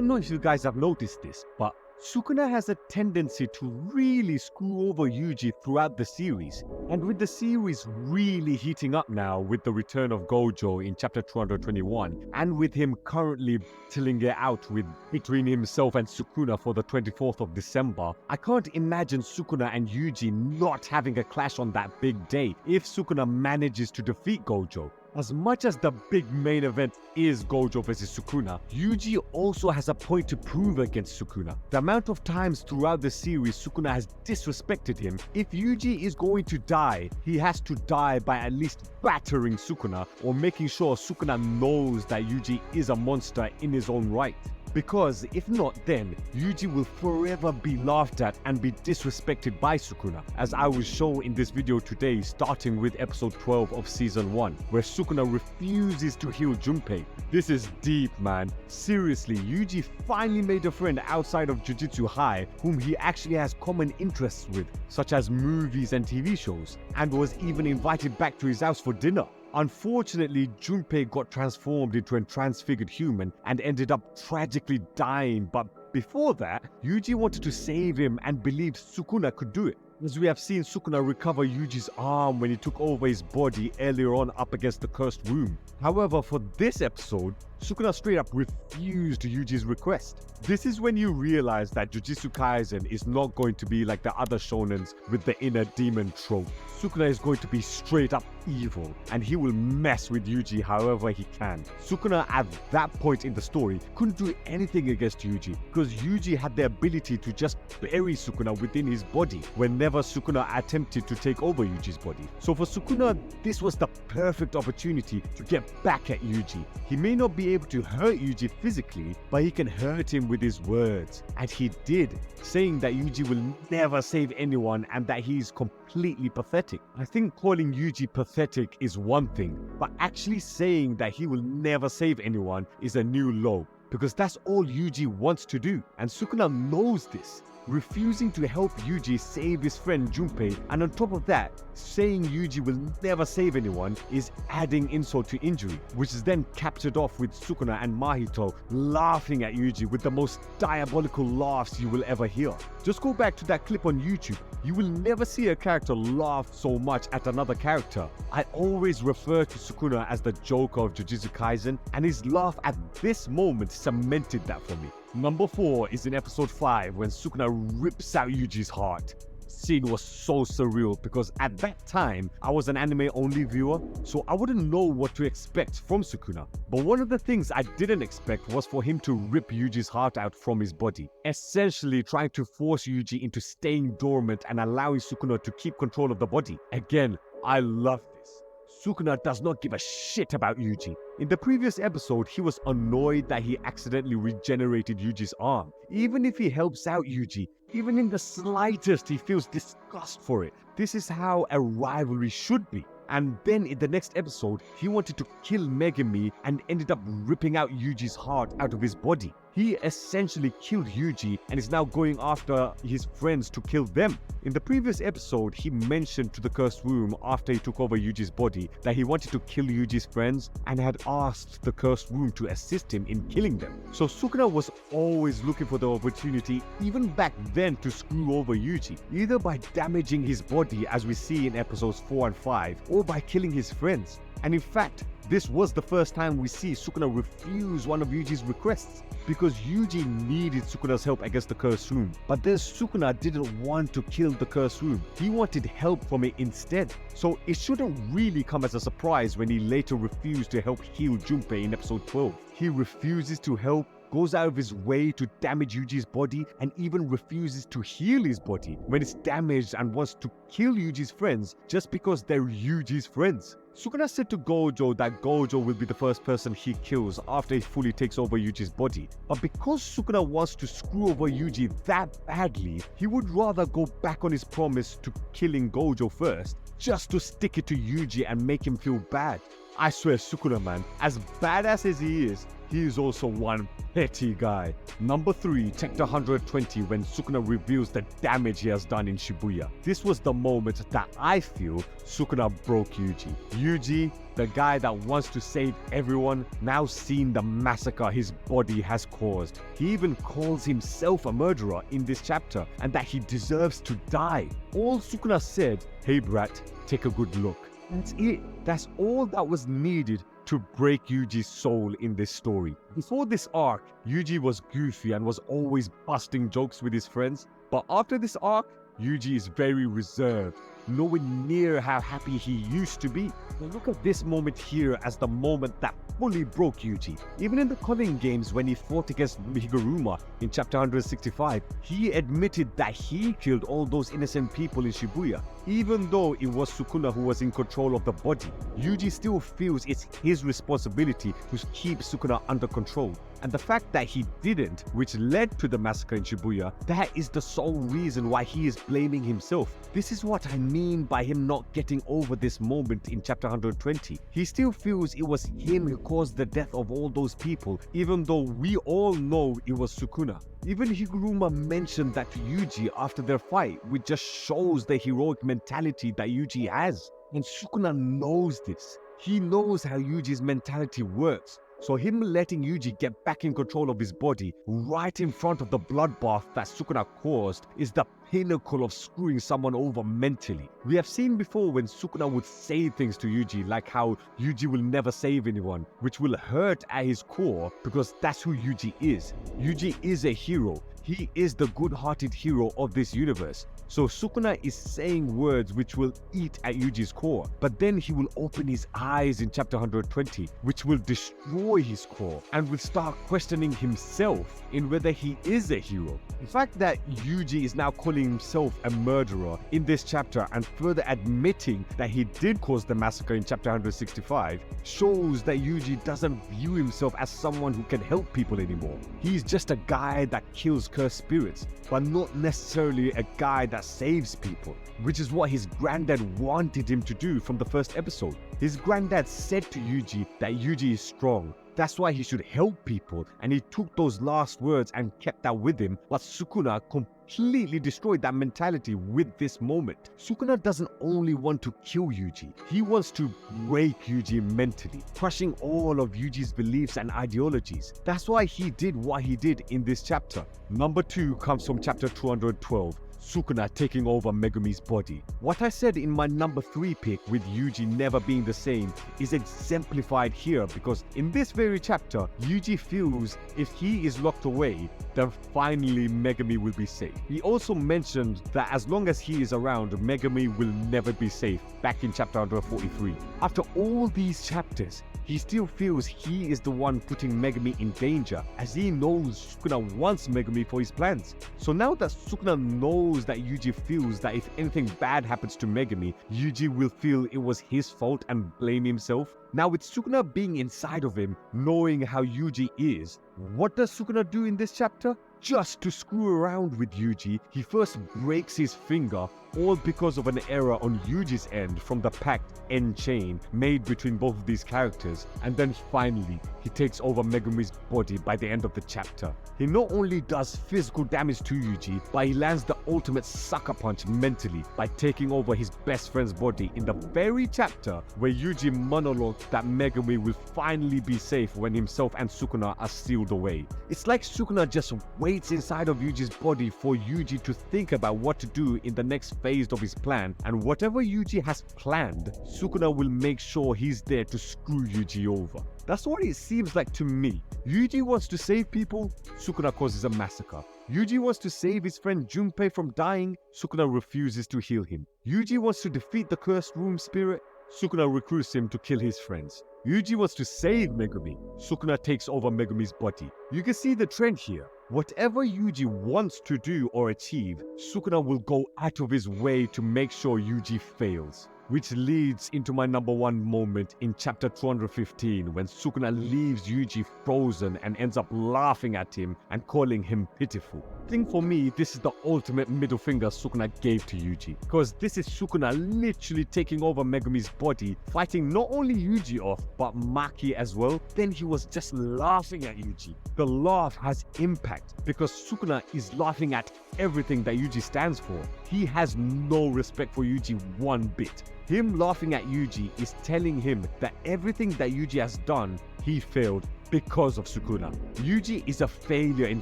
don't know if you guys have noticed this, but Sukuna has a tendency to really screw over Yuji throughout the series. And with the series really heating up now with the return of Gojo in chapter 221, and with him currently battling it out between himself and Sukuna for the 24th of December, I can't imagine Sukuna and Yuji not having a clash on that big day if Sukuna manages to defeat Gojo. As much as the big main event is Gojo versus Sukuna, Yuji also has a point to prove against Sukuna. The amount of times throughout the series Sukuna has disrespected him, if Yuji is going to die, he has to die by at least battering Sukuna or making sure Sukuna knows that Yuji is a monster in his own right. Because if not, then Yuji will forever be laughed at and be disrespected by Sukuna, as I will show in this video today, starting with episode 12 of season 1, where Sukuna refuses to heal Jumpei. This is deep, man. Seriously, Yuji finally made a friend outside of Jujutsu High whom he actually has common interests with, such as movies and TV shows, and was even invited back to his house for dinner. Unfortunately, Jumpei got transformed into a transfigured human and ended up tragically dying, but before that, Yuji wanted to save him and believed Sukuna could do it. As we have seen Sukuna recover Yuji's arm when he took over his body earlier on up against the cursed room. However, for this episode, Sukuna straight up refused Yuji's request. This is when you realize that Jujutsu Kaisen is not going to be like the other shonens with the inner demon trope. Sukuna is going to be straight up evil, and he will mess with Yuji however he can. Sukuna at that point in the story couldn't do anything against Yuji because Yuji had the ability to just bury Sukuna within his body whenever Sukuna attempted to take over Yuji's body. So for Sukuna, this was the perfect opportunity to get back at Yuji. He may not be able to hurt Yuji physically, but he can hurt him with his words. And he did, saying that Yuji will never save anyone and that he is completely pathetic. I think calling Yuji pathetic is one thing, but actually saying that he will never save anyone is a new low, because that's all Yuji wants to do, and Sukuna knows this. Refusing to help Yuji save his friend Jumpei, and on top of that, saying Yuji will never save anyone is adding insult to injury, which is then captured off with Sukuna and Mahito laughing at Yuji with the most diabolical laughs you will ever hear. Just go back to that clip on YouTube. You will never see a character laugh so much at another character. I always refer to Sukuna as the Joker of Jujutsu Kaisen, and his laugh at this moment cemented that for me. Number 4 is in episode 5 when Sukuna rips out Yuji's heart. Scene was so surreal because at that time I was an anime only viewer, so I wouldn't know what to expect from Sukuna. But one of the things I didn't expect was for him to rip Yuji's heart out from his body, essentially trying to force Yuji into staying dormant and allowing Sukuna to keep control of the body. Again, I love this. Sukuna does not give a shit about Yuji. In the previous episode, he was annoyed that he accidentally regenerated Yuji's arm. Even if he helps out Yuji, even in the slightest, he feels disgust for it. This is how a rivalry should be. And then in the next episode, he wanted to kill Megumi and ended up ripping out Yuji's heart out of his body. He essentially killed Yuji and is now going after his friends to kill them. In the previous episode, he mentioned to the cursed room after he took over Yuji's body that he wanted to kill Yuji's friends and had asked the cursed room to assist him in killing them. So Sukuna was always looking for the opportunity, even back then, to screw over Yuji, either by damaging his body as we see in episodes 4 and 5, or by killing his friends. And in fact, this was the first time we see Sukuna refuse one of Yuji's requests, because Yuji needed Sukuna's help against the cursed room. But then Sukuna didn't want to kill the cursed room. He wanted help from it instead. So it shouldn't really come as a surprise when he later refused to help heal Jumpei in episode 12. He refuses to help, goes out of his way to damage Yuji's body, and even refuses to heal his body when it's damaged, and wants to kill Yuji's friends just because they're Yuji's friends. Sukuna said to Gojo that Gojo will be the first person he kills after he fully takes over Yuji's body. But because Sukuna wants to screw over Yuji that badly, he would rather go back on his promise to killing Gojo first, just to stick it to Yuji and make him feel bad. I swear, Sukuna, man, as badass as he is, he is also one petty guy. Number 3, chapter 120, when Sukuna reveals the damage he has done in Shibuya. This was the moment that I feel Sukuna broke Yuji. Yuji, the guy that wants to save everyone, now seeing the massacre his body has caused. He even calls himself a murderer in this chapter and that he deserves to die. All Sukuna said, "Hey brat, take a good look." That's it. That's all that was needed to break Yuji's soul in this story. Before this arc, Yuji was goofy and was always busting jokes with his friends. But after this arc, Yuji is very reserved, nowhere near how happy he used to be. Now look at this moment here as the moment that fully broke Yuji. Even in the Culling games when he fought against Higuruma in chapter 165, he admitted that he killed all those innocent people in Shibuya. Even though it was Sukuna who was in control of the body, Yuji still feels it's his responsibility to keep Sukuna under control. And the fact that he didn't, which led to the massacre in Shibuya, that is the sole reason why he is blaming himself. This is what I mean by him not getting over this moment in chapter 120. He still feels it was him who caused the death of all those people, even though we all know it was Sukuna. Even Higuruma mentioned that to Yuji after their fight, which just shows the heroic mentality that Yuji has. And Sukuna knows this. He knows how Yuji's mentality works. So him letting Yuji get back in control of his body right in front of the bloodbath that Sukuna caused is the pinnacle of screwing someone over mentally. We have seen before when Sukuna would say things to Yuji like how Yuji will never save anyone, which will hurt at his core because that's who Yuji is. Yuji is a hero. He is the good-hearted hero of this universe. So Sukuna is saying words which will eat at Yuji's core, but then he will open his eyes in chapter 120, which will destroy his core and will start questioning himself in whether he is a hero. The fact that Yuji is now calling himself a murderer in this chapter and further admitting that he did cause the massacre in chapter 165 shows that Yuji doesn't view himself as someone who can help people anymore. He's just a guy that kills cursed spirits, but not necessarily a guy that saves people, which is what his granddad wanted him to do from the first episode. His granddad said to Yuji that Yuji is strong. That's why he should help people, and he took those last words and kept that with him, but Sukuna completely destroyed that mentality with this moment. Sukuna doesn't only want to kill Yuji, he wants to break Yuji mentally, crushing all of Yuji's beliefs and ideologies. That's why he did what he did in this chapter. Number 2 comes from chapter 212. Sukuna taking over Megumi's body. What I said in my number 3 pick with Yuji never being the same is exemplified here because in this very chapter, Yuji feels if he is locked away, then finally Megumi will be safe. He also mentioned that as long as he is around, Megumi will never be safe back in chapter 143. After all these chapters, he still feels he is the one putting Megumi in danger as he knows Sukuna wants Megumi for his plans. So now that Sukuna knows that Yuji feels that if anything bad happens to Megumi, Yuji will feel it was his fault and blame himself. Now with Sukuna being inside of him, knowing how Yuji is, what does Sukuna do in this chapter? Just to screw around with Yuji, he first breaks his finger, all because of an error on Yuji's end from the pact end chain made between both of these characters, and then finally he takes over Megumi's body by the end of the chapter. He not only does physical damage to Yuji, but he lands the ultimate sucker punch mentally by taking over his best friend's body in the very chapter where Yuji monologued that Megumi will finally be safe when himself and Sukuna are sealed away. It's like Sukuna just waits inside of Yuji's body for Yuji to think about what to do in the next phase of his plan, and whatever Yuji has planned, Sukuna will make sure he's there to screw Yuji over. That's what it seems like to me. Yuji wants to save people, Sukuna causes a massacre. Yuji wants to save his friend Jumpei from dying, Sukuna refuses to heal him. Yuji wants to defeat the cursed room spirit, Sukuna recruits him to kill his friends. Yuji wants to save Megumi, Sukuna takes over Megumi's body. You can see the trend here. Whatever Yuji wants to do or achieve, Sukuna will go out of his way to make sure Yuji fails. Which leads into my number 1 moment in chapter 215 when Sukuna leaves Yuji frozen and ends up laughing at him and calling him pitiful. think for me, this is the ultimate middle finger Sukuna gave to Yuji. Because this is Sukuna literally taking over Megumi's body, fighting not only Yuji off, but Maki as well. Then he was just laughing at Yuji. The laugh has impact because Sukuna is laughing at everything that Yuji stands for. He has no respect for Yuji one bit. Him laughing at Yuji is telling him that everything that Yuji has done, he failed because of Sukuna. Yuji is a failure in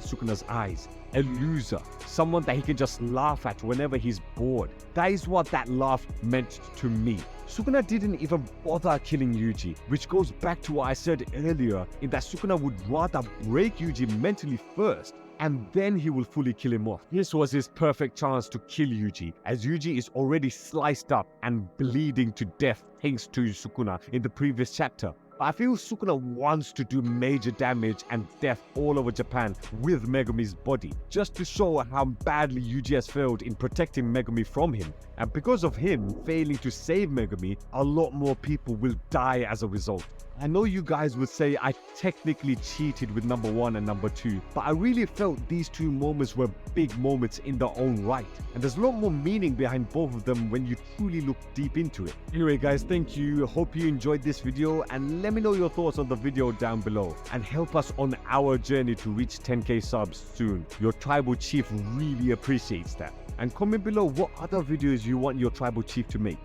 Sukuna's eyes, a loser, someone that he can just laugh at whenever he's bored. That is what that laugh meant to me. Sukuna didn't even bother killing Yuji, which goes back to what I said earlier, in that Sukuna would rather break Yuji mentally first, and then he will fully kill him off. This was his perfect chance to kill Yuji, as Yuji is already sliced up and bleeding to death thanks to Sukuna in the previous chapter. I feel Sukuna wants to do major damage and death all over Japan with Megumi's body, just to show how badly Yuji has failed in protecting Megumi from him. And because of him failing to save Megumi, a lot more people will die as a result. I know you guys would say I technically cheated with number 1 and number 2, but I really felt these two moments were big moments in their own right. And there's a lot more meaning behind both of them when you truly look deep into it. Anyway guys, thank you. Hope you enjoyed this video, and let me know your thoughts on the video down below. And help us on our journey to reach 10k subs soon. Your tribal chief really appreciates that. And comment below what other videos you want your tribal chief to make.